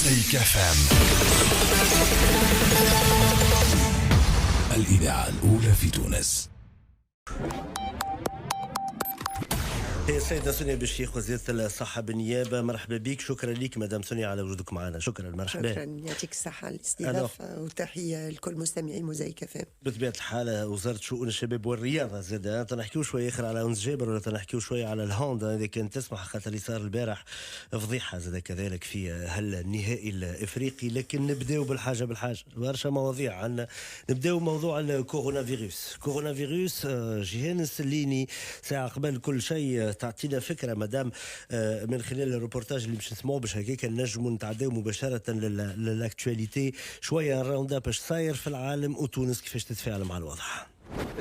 مزيكا فام، الإذاعة الأولى في تونس. هي السيدة سونيا بالشيخ وزيرة الصحة بالنيابة، مرحبا بك. شكرا لك مدام سونيا على وجودك معنا. شكرا، مرحبا. شكرا، يعطيك الصحة على الاستضافة وتحية لكل مستمعي موزايك فام. بطبيعة الحال وزارة شؤون الشباب والرياضة زاد تنحكيو شوية آخر على أنس جابر ولا تنحكيو شوية على الهوند إذا كان تسمح، خاطر اللي صار البارح فضيحة زاد كذلك في هالنهائي الإفريقي. لكن نبداو بالحاجة برشا مواضيع عندنا. نبداو موضوع الكورونا فيروس. جيهان السليني ساعة قبل كل شيء تعطينا فكرة مدام من خلال الروبورتاج اللي باش نسمعوه، باش هكاك نجموا نتعداو مباشرة للاكتواليتي شوية الراوند اب اش صاير في العالم وتونس كيفاش تتفاعل مع الوضع.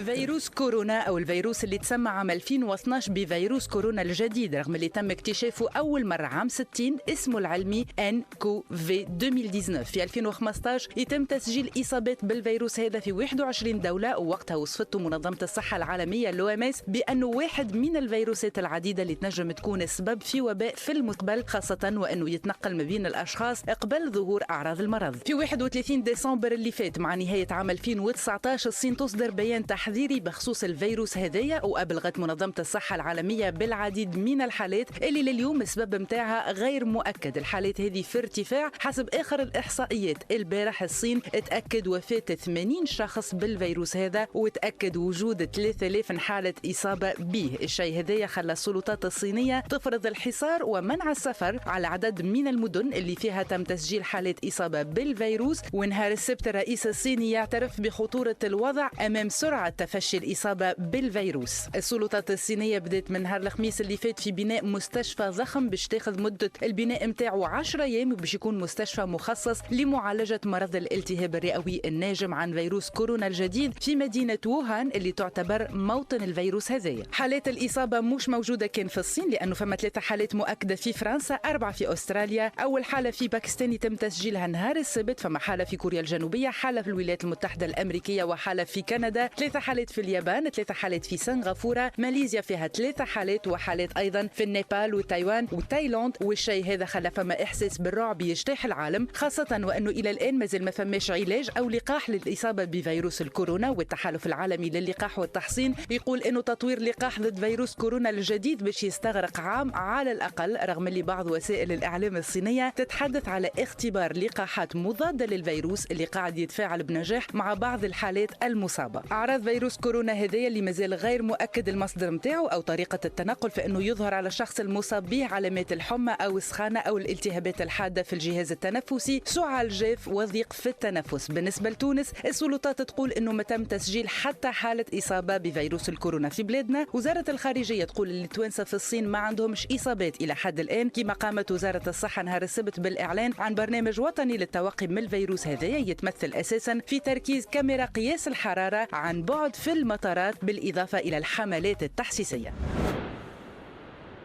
فيروس كورونا أو الفيروس اللي تسمى عام 2012 بفيروس كورونا الجديد، رغم اللي تم اكتشافه أول مرة عام 60، اسمه العلمي NCoV 2019. في 2015 يتم تسجيل إصابات بالفيروس هذا في 21 دولة، ووقتها وصفته منظمة الصحة العالمية الOMS بأنه واحد من الفيروسات العديدة اللي تنجم تكون السبب في وباء في المستقبل، خاصة وأنه يتنقل ما بين الأشخاص قبل ظهور أعراض المرض. في 31 ديسمبر اللي فات مع نهاية عام 2019 الصين تصدر بيان تحذيري بخصوص الفيروس هذايا، وأبلغت منظمة الصحة العالمية بالعديد من الحالات اللي لليوم السبب متاعها غير مؤكد. الحالات هذه في ارتفاع حسب آخر الإحصائيات. البارح الصين اتأكد وفاة 80 شخص بالفيروس هذا، وتأكد وجود 3000 حالة إصابة به. الشيء هذايا خلى السلطات الصينية تفرض الحصار ومنع السفر على عدد من المدن اللي فيها تم تسجيل حالات إصابة بالفيروس. ونهار السبت الرئيس الصيني يعترف بخطورة الوضع أمام سرعة تفشي الإصابة بالفيروس. السلطات الصينية بدأت من نهار الخميس اللي فات في بناء مستشفى ضخم باش تاخذ مدة البناء متاعه 10 أيام، وباش يكون مستشفى مخصص لمعالجة مرض الالتهاب الرئوي الناجم عن فيروس كورونا الجديد في مدينة ووهان اللي تعتبر موطن الفيروس هذايا. حالات الإصابة مش موجودة كان في الصين، لأنه فما 3 حالات مؤكدة في فرنسا، 4 في أستراليا. أول حالة في باكستان يتم تسجيلها نهار السبت، فما حالة في كوريا الجنوبية، حالة في الولايات المتحدة الأمريكية، وحالة في كندا. 3 حالات في اليابان، 3 حالات في سنغافورة، ماليزيا فيها 3 حالات، وحالات أيضا في النيبال وتايوان وتايلاند. والشيء هذا خلى فما إحساس بالرعب يجتاح العالم، خاصة وأنه إلى الآن مازال ما فماش علاج أو لقاح للإصابة بفيروس الكورونا. والتحالف العالمي للقاح والتحصين يقول أنه تطوير لقاح ضد فيروس كورونا الجديد باش يستغرق عام على الأقل، رغم اللي بعض وسائل الإعلام الصينية تتحدث على اختبار لقاحات مضادة للفيروس اللي قاعد يتفاعل بنجاح مع بعض الحالات المصابة. أعراض فيروس كورونا هذايا اللي مازال غير مؤكد المصدر متاعه أو طريقة التنقل، فإنه يظهر على الشخص المصاب به علامات الحمى أو السخانة أو الالتهابات الحادة في الجهاز التنفسي، سعال جاف وضيق في التنفس. بالنسبة لتونس السلطات تقول إنه ما تم تسجيل حتى حالة إصابة بفيروس الكورونا في بلادنا. وزارة الخارجية تقول إن التوانسة في الصين ما عندهمش إصابات إلى حد الآن، كما قامت وزارة الصحة نهار السبت بالإعلان عن برنامج وطني للتوقي من الفيروس هذايا، يتمثل أساسا في تركيز كاميرا قياس الحرارة عن بعد في المطارات، بالإضافة إلى الحملات التحسيسية.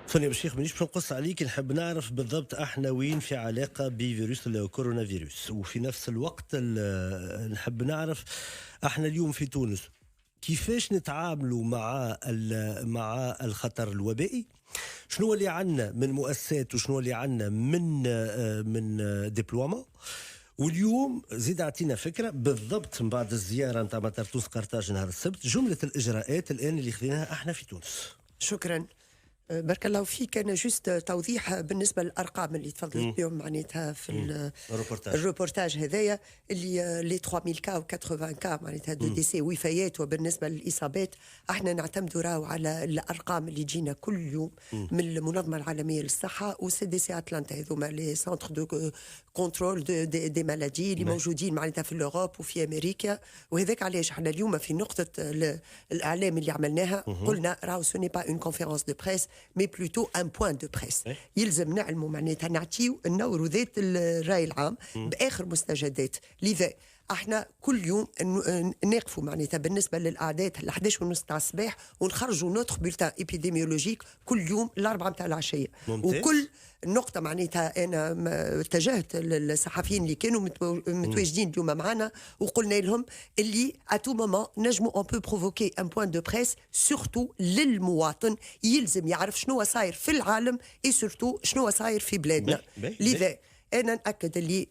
سونيا بالشيخ، مانيش باش نقص عليك، نحب نعرف بالضبط احنا وين في علاقة بفيروس الكورونا فيروس، وفي نفس الوقت نحب نعرف احنا اليوم في تونس كيفاش نتعاملوا مع الخطر الوبائي، شنو اللي عندنا من مؤسسات وشنو اللي عندنا من ديبلوما. واليوم زيد اعطينا فكره بالضبط من بعد الزياره نتاع مطار تونس قرطاج نهار السبت، جمله الاجراءات الان اللي خذيناها احنا في تونس. شكرا، بارك الله فيك. أنا جست توضيح بالنسبة للأرقام اللي تفضلت بهم معناتها في الروبورتاج هذايا، اللي لي 3000 كا و 80 كا معناتها دو ديسي وفيات. وبالنسبة للإصابات احنا نعتمدوا راو على الأرقام اللي جينا كل يوم من المنظمة العالمية للصحة وسي دي سي أتلانتا، هذوما لي سنتر دو كونترول دي مالادي اللي موجودين معناتها في الأوروب وفي أمريكا. وهذاك علاش احنا اليوم في نقطة الإعلام اللي عملناها قلنا راو سوني با اون كونفيرونس دو بريس مي بلوتو ان بوان دو بريس. يلزم نعلموا معناتها نعطيو النور ذات الرأي العام بآخر مستجدات. لذا احنا كل يوم نقفوا معناتها بالنسبه للاعداد ال 11:30 تاع الصباح ونخرجوا نوتر بولتان ايبيديميولوجيك كل يوم الاربعه تاع العشيه. وكل نقطه معناتها انا اتجهت للصحفيين اللي كانوا متواجدين اليوم معنا وقلنا لهم اللي اتو مومون نجموا اون بو بروفوكي ان بوان دو بريس سورتو للمواطن يلزم يعرف شنو صاير في العالم اي سورتو شنو صاير في بلادنا. لذا انا ناكد اللي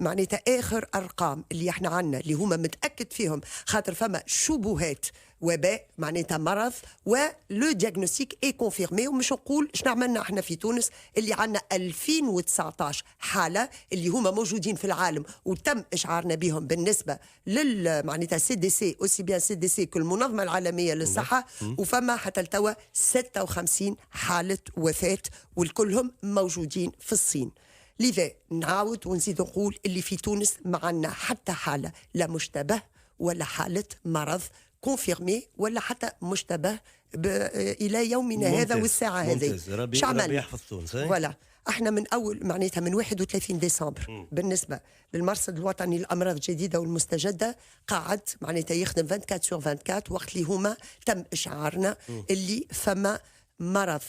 معناتها اخر ارقام اللي احنا عندنا اللي هما متاكد فيهم خاطر فما شبهات وباء معناتها مرض ولو دياغنوستيك اي كونفيرمي. ومش نقول اش عملنا احنا في تونس اللي عندنا 2019 حاله اللي هما موجودين في العالم وتم اشعارنا بهم بالنسبه لل معناتها سي دي سي اوسي بيان سي دي سي كالمنظمه العالميه للصحه. وفما حتى التوا 56 حاله وفاه والكلهم موجودين في الصين. لذا نعاود ونزيد نقول اللي في تونس ما عندنا حتى حاله لا مشتبه ولا حاله مرض كونفيرمي ولا حتى مشتبه الى يومنا هذا والساعه هذه. ربي يحفظ تونس. فوالا احنا من اول معناتها من 31 ديسمبر بالنسبه للمرصد الوطني للامراض الجديده والمستجده قاعد معناتها يخدم 24 سور 24 وقت اللي هما تم اشعارنا اللي فما مرض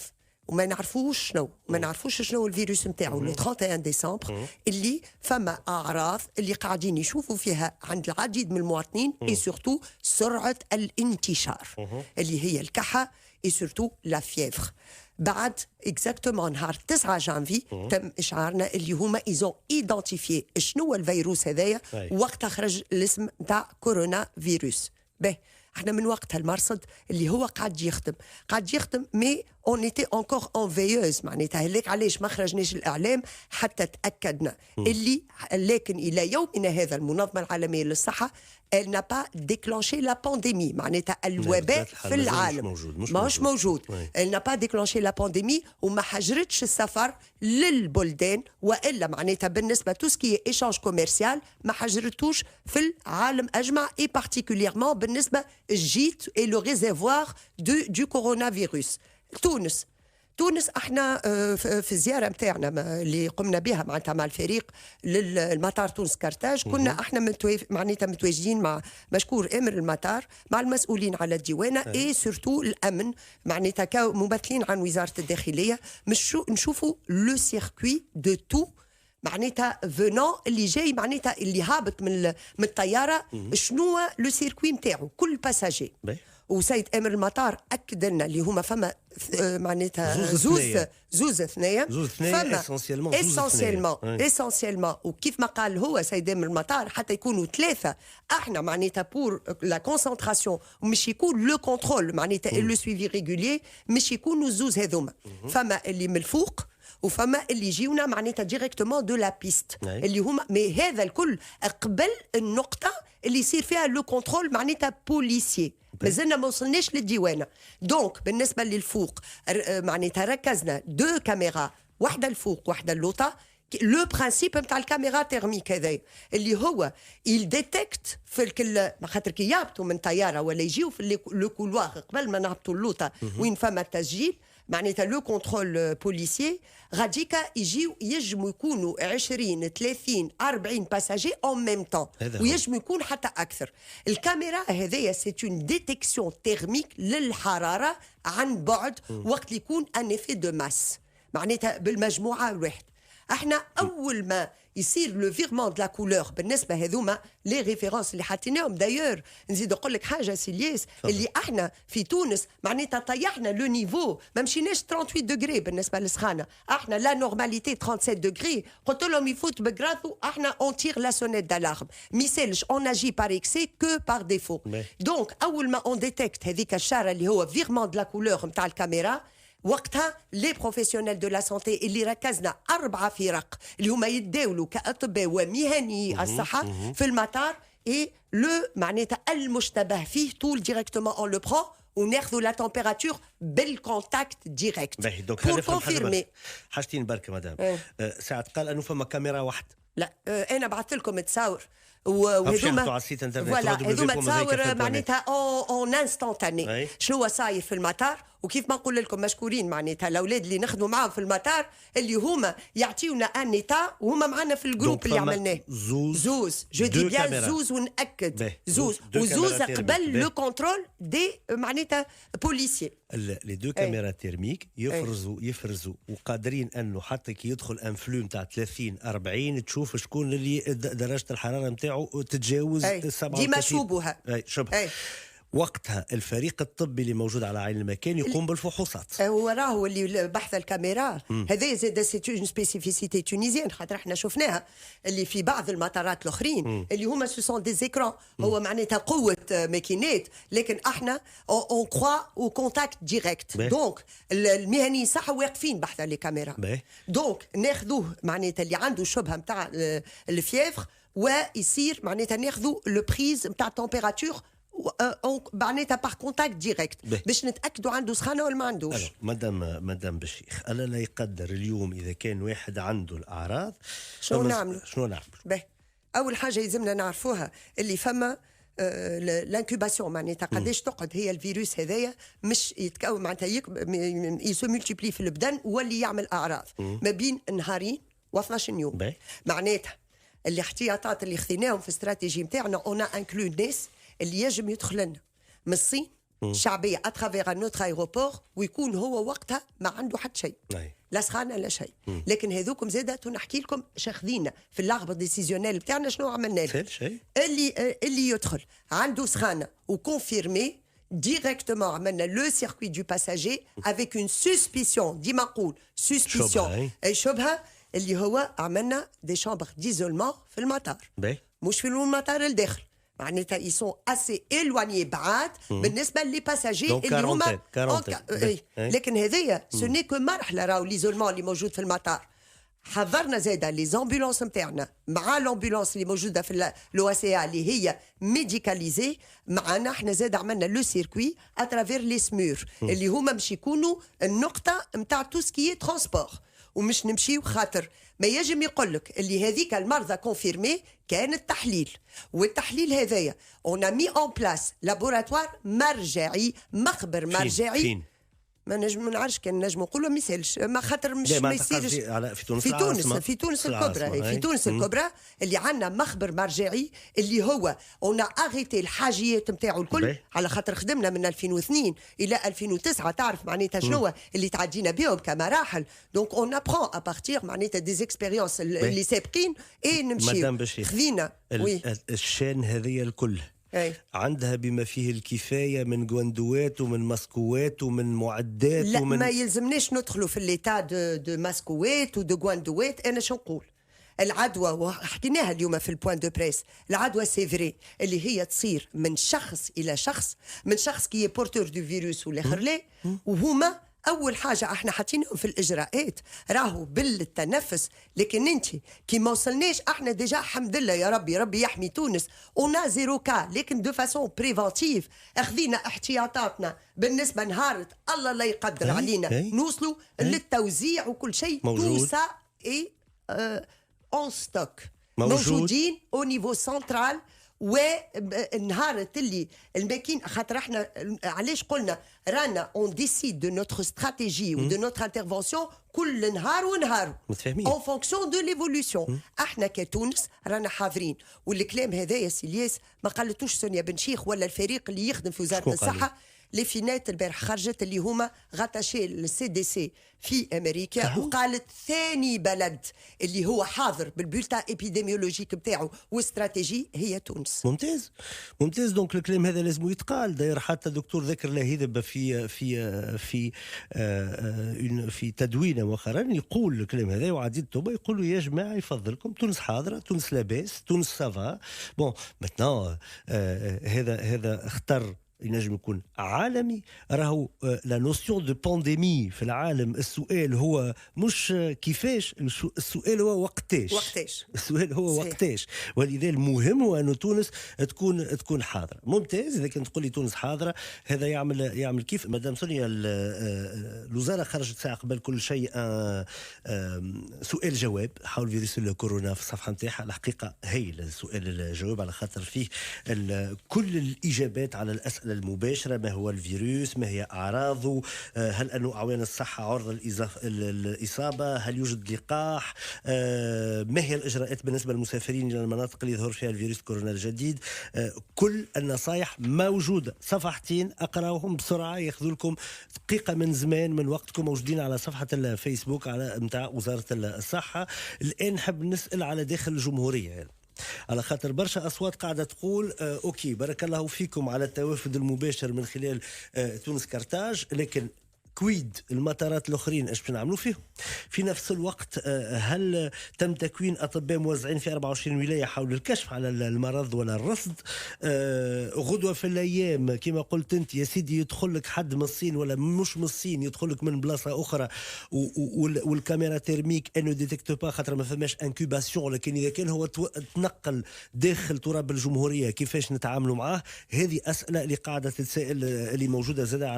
وما نعرفوش شنو الفيروس نتاعو لو 31 ديسمبر اللي فما اعراض اللي قاعدين يشوفوا فيها عند العديد من المواطنين اي سورتو سرعه الانتشار اللي هي الكحه اي سورتو لا فيفر. بعد اكزاكتومون نهار 9 جانفي تم اشعارنا اللي هما ايزون ايدونتيفي شنو هو الفيروس هذايا وقتها خرج الاسم نتاع كورونا فيروس. به احنا من وقتها المرصد اللي هو قاعد يخدم مي اون ايتي انكور اون فيوز معناتها هلاك علاش ما خرجناش الاعلام حتى تاكدنا اللي لكن الى يومنا هذا المنظمه العالميه للصحه elle n'a pas déclenché la pandémie معناتها الوباء في العالم مش موجود. elle n'a pas déclenché la pandémie وما حجرتش السفر للبلدان والا معناتها بالنسبه توسكي ايشانج كوميرسيال ما حجرتوش في العالم اجمع اي بارتيكوليرمون بالنسبه الجيت اي لو ريزيرفوار دو كورونا فيروس. تونس احنا في الزياره نتاعنا اللي قمنا بها معناتها مع الفريق للمطار تونس كارتاج كنا احنا معناتها متواجدين مع مشكور امر المطار مع المسؤولين على الديوانه اي سورتو الامن معناتها كممثلين عن وزاره الداخليه نشوفوا لو سيركوي دو تو معناتها فونون اللي جاي معناتها اللي هابط من الطياره شنو لو سيركوي نتاعو كل باساجي. وسيد امر المطار اكد لنا اللي هما فما معناتها زوز ثنايا فما اسونسيلمون وكيف ما قال هو سيد امر المطار حتى يكونوا ثلاثه احنا معناتها بور لا كونسنتراسيون ومش يكون لو كونترول معناتها لو سويفي ريغولير مش يكونوا زوز هذوما. فما اللي من الفوق وفما اللي يجيونا معناتها ديريكتومون دو لا بيست اللي هما مي هذا الكل قبل النقطه اللي يصير فيها لو كونترول معناتها بوليسيي مازلنا ما وصلناش للديوانه. دونك بالنسبه للفوق معناتها ركزنا دو كاميرا واحده الفوق واحده اللوطه. لو برانسيب نتاع الكاميرا تيرميك هذا اللي هو يديتكت في الكل خاطر كي يهبطوا من طياره ولا يجيو في لو كولوار قبل ما نهبطوا اللوطه وين فما التسجيل معناتها لو كونترول بوليسيي غاديكا يجموا يكونوا 20 30 40 باساجي اون ميم طون ويجموا يكون حتى اكثر. الكاميرا هذيا سي اون ديتيكسيون تيرميك للحراره عن بعد وقت اللي يكون ان افي دو ماس معناتها بالمجموعه الواحد. احنا اول ما يصير لو فيرمون دو لا كولور بالنسبه هذوما لي ريفيرونس اللي حاطيناهم دايور نزيد نقول لك حاجه سيليس اللي احنا في تونس معناتها طيحنا لو نيفو ما مشيناش 38 دوغري بالنسبه للسخانه احنا لا نورماليتي 37 دوغري قلت لهم يفوت بكراثو احنا اون تير لا سونيت دالارم ميسالش اون اجي بار اكسي كو بار ديفو. دونك اول ما اون ديتكت هذيك الشاره اللي هو فيرمون دو لا كولور نتاع الكاميرا وقتها لي بروفيسيونيل دو لا سونتي اللي ركزنا 4 فرق اللي هما يتداولوا كاطباء ومهنيي الصحه في المطار اي لو معناتها المشتبه فيه طول ديريكتومون اون لو برون وناخذوا لا تمبيراتور بالكونتاكت ديريكت بور كونفيرمي. حاجتين برك مدام ساعه قال انه فما كاميرا واحده. لا انا بعثت لكم تصاور وهذوما هذوما تصاور معناتها اون انستانتاني شنو صاير في المطار. وكيف ما نقول لكم مشكورين معناتها الاولاد اللي نخدموا معاهم في المطار اللي هما يعطيونا ان ايتا وهما معنا في الجروب اللي عملناه زوز جو دي بيان زوز ونأكد زوز وزوز قبل لو كونترول دي معناتها بوليسيي. لي دو كاميرا تيرميك يفرزوا وقادرين انه حتى كي يدخل ان فلو نتاع 30 40 تشوف شكون اللي درجه الحراره نتاعو تتجاوز 97 ديما شبهه. وقتها الفريق الطبي اللي موجود على عين المكان يقوم بالفحوصات. وراه اللي بحث الكاميرا هذا زاد سي اون سبيسيفيسيتي تونيزيان، خاطر احنا شفناها اللي في بعض المطارات الاخرين اللي هما سو سون دي زيكران، هو معناتها قوه ماكينات، لكن احنا اون كخوا او كونتاكت ديريكت. دونك المهنيين صح واقفين بحث لي كاميرا، دونك ناخذوه معناتها اللي عنده شبهه نتاع الفيفر ويصير معناتها ناخذوا لو بريز نتاع التمبيراتور معناتها باغ كونتاكت ديريكت باش نتاكدوا عنده سخانه ولا ما عندوش. مدام بشيخ، الا لا يقدر اليوم اذا كان واحد عنده الاعراض شنو نعملوا؟ باهي اول حاجه يلزمنا نعرفوها اللي فما لانكوباسيون، معناتها قداش تقعد هي الفيروس هذايا مش يتكون معناتها يسو ملتيبلي في البدن واللي يعمل اعراض ما بين نهارين و12 يوم. معناتها الاحتياطات اللي خذيناهم في الاستراتيجي نتاعنا اون انكلو الناس اللي يجم يدخل لنا من الصين الشعبيه اترافيغ نوتر ايروبور ويكون هو وقتها ما عنده حتى شيء، لا سخانه لا شيء. لكن هذوكم زاده نحكي لكم شاخذينا في اللعبه ديسيزيونيل بتاعنا شنو عملنا له. اللي يدخل عنده سخانه وكونفيرمي directement عملنا لو سيركوي دو باساجي افيك اون سوسبيسيون، ديما نقول سوسبيسيون اي شبهه، اللي هو عملنا دي شامبر ديزولمون في المطار، مش في المطار الداخل، معناتها يسون اسي الوانيي بعاد بالنسبه لي باساجي اللي هما لكن هذايا سو ني كو مرحله، راهو ليزولمون اللي موجود في المطار. حضرنا زاده لي زامبولانس نتاعنا مع الامبولانس اللي موجوده في لو سي اللي هي ميديكاليزي معنا، احنا زاده عملنا لو سيركوي اترافير لي سمور اللي هما باش يكونوا النقطه نتاع تو سكي ترونسبور، ومش نمشيو خاطر ما يجم يقول لك اللي هذيك المرضى كونفيرمي كان التحليل، والتحليل هذايا اون مي اون بلاس لابوراتوار مرجعي، مخبر مرجعي ما نجم نعرفش كان نجم نقولوا ما يسالش، ما خاطر مش ما يصيرش في تونس الكبرى، في تونس الكبرى اللي عندنا مخبر مرجعي اللي هو اون اريتي الحاجيات نتاعو الكل، على خاطر خدمنا من 2002 الى 2009 تعرف معناتها شنو اللي تعدينا بهم كمراحل. دونك اون ابرون ا بارتير معناتها دي اكسبيريونس اللي سابقين اي نمشي خذينا الشان هذه الكل عندها بما فيه الكفاية من جواندوات ومن ماسكوات ومن معدات. لا ما يلزمناش ندخلوا في الليتا دو ماسكوات ودو جواندوات. أنا شو نقول العدوى وحكيناها اليوم في البوان دو بريس، العدوى سيفري اللي هي تصير من شخص إلى شخص، من شخص كي بورتور دو فيروس والآخر لا، وهما أول حاجة احنا حاطينهم في الإجراءات راهو بالتنفس. لكن انت كي ما وصلناش احنا ديجا الحمد لله يا ربي يحمي تونس ونا زيرو كا، لكن دو فاسون بريفانتيف اخذينا احتياطاتنا بالنسبة نهارت الله لا يقدر علينا نوصلوا للتوزيع وكل شيء تو سا اي اون ستوك موجودين او نيفو سنترال. ونهار اللي الماكين خاطر احنا علاش قلنا رانا اون ديسيد دو نوتر استراتيجي و دو نوتر انترفونسيون كل نهار ونهار اون فونكسيون دو ليفولوسيون. احنا كتونس رانا حاضرين، والكلام هذا يا سيلياس ما قالتوش سونيا بن شيخ ولا الفريق اللي يخدم في وزاره الصحه. لي فينات البارح خرجت اللي هما غاتاشي للسي دي سي في امريكا وقالت ثاني بلد اللي هو حاضر بالبولتا ابيديميولوجيك بتاعه واستراتيجي هي تونس. ممتاز دونك الكلام هذا لازم يتقال. داير حتى دكتور ذكر لهيدب في تدوينه مؤخرا يقول الكلام هذا وعديد التوبه يقولوا يا جماعه يفضلكم تونس حاضره، تونس لاباس، تونس سافا بون ماتنا. هذا اختر ينجم يكون عالمي. راهو لا نوسيون دو بانديمي في العالم السؤال هو مش كيفاش، السؤال هو وقتاش. السؤال هو وقتاش، ولذا المهم هو أن تونس تكون حاضرة. ممتاز إذا كنت تقول لي تونس حاضرة، هذا يعمل كيف مدام سونيا. الوزارة خرجت ساعة قبل كل شيء سؤال جواب حول فيروس الكورونا في الصفحة نتاعها. الحقيقة هايل السؤال الجواب على خاطر فيه كل الإجابات على الأسئلة المباشرة. ما هو الفيروس؟ ما هي أعراضه؟ هل أنه أعوان الصحة عرضة للإصابة؟ هل يوجد لقاح؟ ما هي الإجراءات بالنسبة للمسافرين إلى المناطق اللي يظهر فيها الفيروس كورونا الجديد؟ كل النصائح موجودة، صفحتين أقرأوهم بسرعة يأخذوا لكم دقيقة من زمان من وقتكم، موجودين على صفحة الفيسبوك على متاع وزارة الصحة. الآن نحب نسأل على داخل الجمهورية. على خاطر برشا اصوات قاعده تقول اوكي بارك الله فيكم على التوافد المباشر من خلال تونس كارتاج، لكن كويد المطارات الاخرين ايش باش نعملوا فيهم؟ في نفس الوقت هل تم تكوين اطباء موزعين في 24 ولايه حول الكشف على المرض ولا الرصد؟ غدوه في الايام كما قلت انت يا سيدي يدخل لك حد من الصين ولا مش من الصين، يدخل لك من بلاصه اخرى والكاميرا ترميك انه ديتكتو با خاطر ما فماش انكوباسيون، لكن اذا كان هو تنقل داخل تراب الجمهوريه كيفاش نتعاملوا معاه؟ هذه اسئله اللي قاعده تتساءل اللي موجوده زاده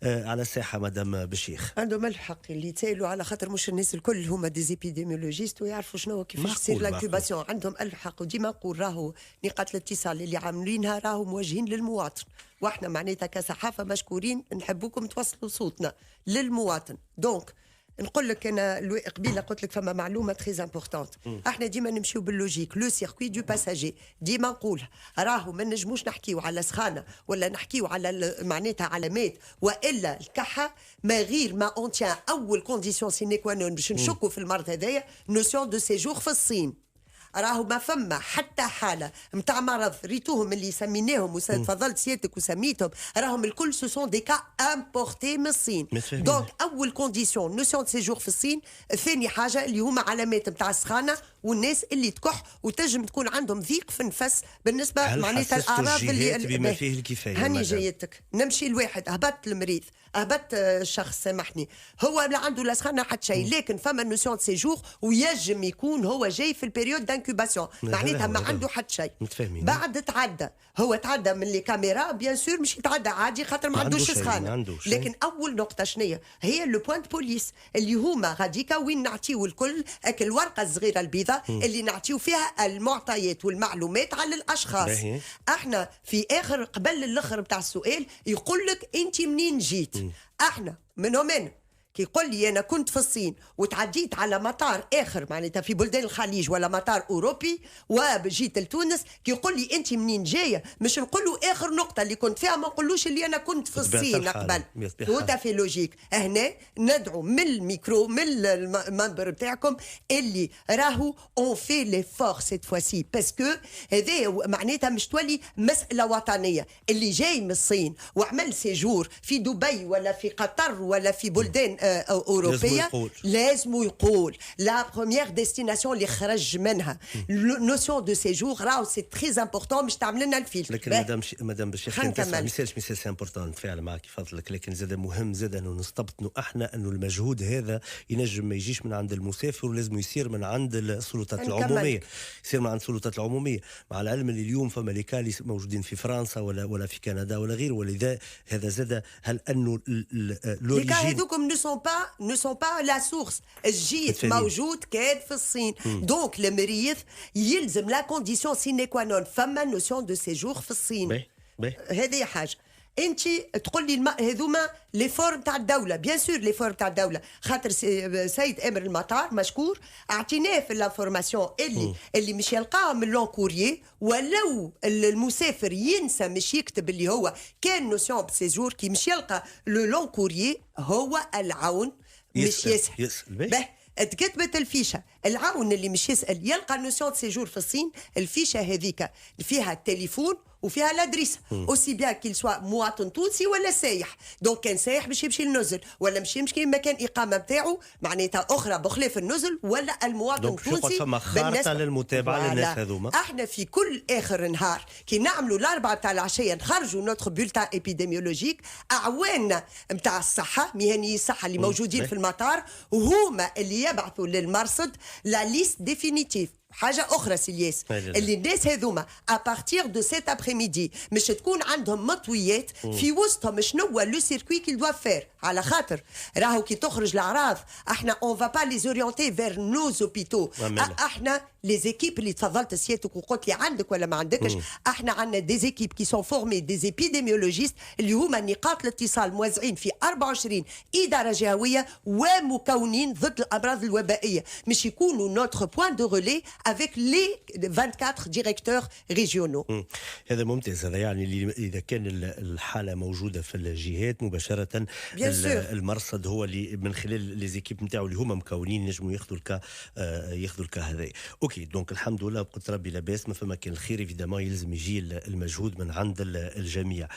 على الساحه. مدام بشيخ عندهم الحق اللي يتسالوا على خاطر مش الناس الكل هما ديزيبيديميولوجيست ويعرفوا شنو كيفاش تصير لانكوباسيون. عندهم الحق، وديما نقول راهو نقاط الاتصال اللي عاملينها راهو موجهين للمواطن، واحنا معناتها كصحافه مشكورين نحبوكم توصلوا صوتنا للمواطن. دونك نقول لك انا قبيله قلت لك فما معلومه تري امبورطونت، احنا ديما نمشيو باللوجيك لو سيركوي دو باساجي، ديما نقولها راهو ما نجموش نحكيو على سخانه ولا نحكيو على معناتها علامات والا الكحه ما غير ما اون تيان اول كونديسيون سيني كوا نون باش نشكوا في المرض هذايا نوسيون دو سيجور في الصين. راهو ما فما حتى حاله نتاع مرض ريتوهم اللي سميناهم وتفضلت سيادتك وسميتهم راهم الكل سو سون دي كا امبورتي من الصين. دونك اول كونديسيون نوسيون دو سيجور في الصين. ثاني حاجه اللي هما علامات نتاع السخانه والناس اللي تكح وتنجم تكون عندهم ضيق في النفس بالنسبه معناتها الاعراض اللي بما فيه الكفايه. هاني جايتك نمشي الواحد هبط المريض هبط الشخص سامحني هو لا عنده لا سخانه حتى شيء، لكن فما نوسيون دو سيجور ويجم يكون هو جاي في البيريود دانكوباسيون معناتها ما عنده حتى شيء. بعد تعدى هو تعدى من لي كاميرا بيان سور مش يتعدى عادي خاطر ما عندوش سخانه، لكن اول نقطه شنية هي لو بوينت بوليس اللي هما غاديكا وين نعطيو الكل الورقه الصغيره البيضاء اللي نعطيو فيها المعطيات والمعلومات على الاشخاص. احنا في اخر قبل الاخر بتاع السؤال يقول لك انت منين جيت، احنا من وين كي يقول لي انا كنت في الصين وتعديت على مطار اخر معناتها في بلدان الخليج ولا مطار اوروبي وجيت لتونس كي يقول لي انت منين جايه مش نقول له اخر نقطه اللي كنت فيها ما نقولوش اللي انا كنت في الصين قبل. توتا في لوجيك هنا ندعو من الميكرو من المنبر بتاعكم اللي راهو اون في لي فور سيت فواسي باسكو هذا معناتها مش تولي مساله وطنيه. اللي جاي من الصين وعمل سيجور في دبي ولا في قطر ولا في بلدان أوروبية لازم يقول لا بروميير ديستيناسيون اللي خرج منها نوسيون دو سيجور راهو سي تري امبورطون باش تعمل لنا الفيلتر. لكن مدام بالشيخ انت مثال سي امبورطون فعلا معك فضلك، لكن زاد مهم زاد انه نستبطنوا احنا انه المجهود هذا ينجم ما يجيش من عند المسافر ولازم يصير من عند السلطات العموميه، يصير من عند السلطات العموميه، مع العلم اللي اليوم فما ليكالي موجودين في فرنسا ولا في كندا ولا غيره. ولذا هذا زاد هل انه لوريجين ne sont pas la source. الجيت موجود كان في الصين. دونك المريض يلزم لا كونديسيون سيني كوا نون فما نوسيون دو سيجور في الصين. هذه حاجه. انت تقول لي هذوما لي فورم تاع الدوله بيان سور لي فورم تاع الدوله خاطر سيد امر المطار مشكور اعطيناه في الانفورماسيون اللي مش يلقاه من لون كوريي ولو المسافر ينسى مش يكتب اللي هو كان نوسيون بسيجور كي مش يلقى لو لون كوريي هو العون مش يسأل اتكتبت الفيشه العون اللي مش يسأل يلقى نوسيون دو سيجور في الصين. الفيشه هذيك فيها التليفون وفيها الادريس اوسي بيان كيل سوا مواطن تونسي ولا سايح. دونك كان سايح باش يمشي للنزل ولا مش يمشي مكان اقامه نتاعو معناتها اخرى بخلاف النزل ولا المواطن التونسي. فما خارطه للمتابعه للناس هذوما. احنا في كل اخر نهار كي نعملوا الاربعه تاع العشيه نخرجوا نوتر بولتان ايبيديميولوجيك اعواننا نتاع الصحه مهنيي الصحه اللي موجودين في المطار وهما اللي يبعثوا للمرصد لا ليست ديفينيتيف. حاجه اخرى سيلياس اللي الناس هذوما ابارتيغ دو سيت ابريميدي مش تكون عندهم مطويات في وسطهم شنو لو سيركوي كيل دوا فير على خاطر راهو كي تخرج الاعراض احنا اون فا با لي زوريونتي فير نو زوبيتو. احنا لي زيكيب اللي تفضلت سيادتك وقلت لي عندك ولا ما عندكش احنا عندنا دي زيكيب كي سون فورمي دي ايبيديميولوجيست اللي هما نقاط الاتصال موزعين في 24 اداره جهويه ومكونين ضد الامراض الوبائيه مش يكونوا نوتر بوين دو ريلي avec les 24 directeurs régionaux. هذا ممتاز. هذا يعني إذا كان الحالة موجودة في الجهات مباشرة المرصد هو اللي من خلال لي زيكيب نتاعو اللي هما مكونين ينجموا ياخذوا الكا هذا. اوكي دونك الحمد لله بقدر ربي لاباس، ما فما كان الخير ايفيدامون يلزم يجي المجهود من عند الجميع.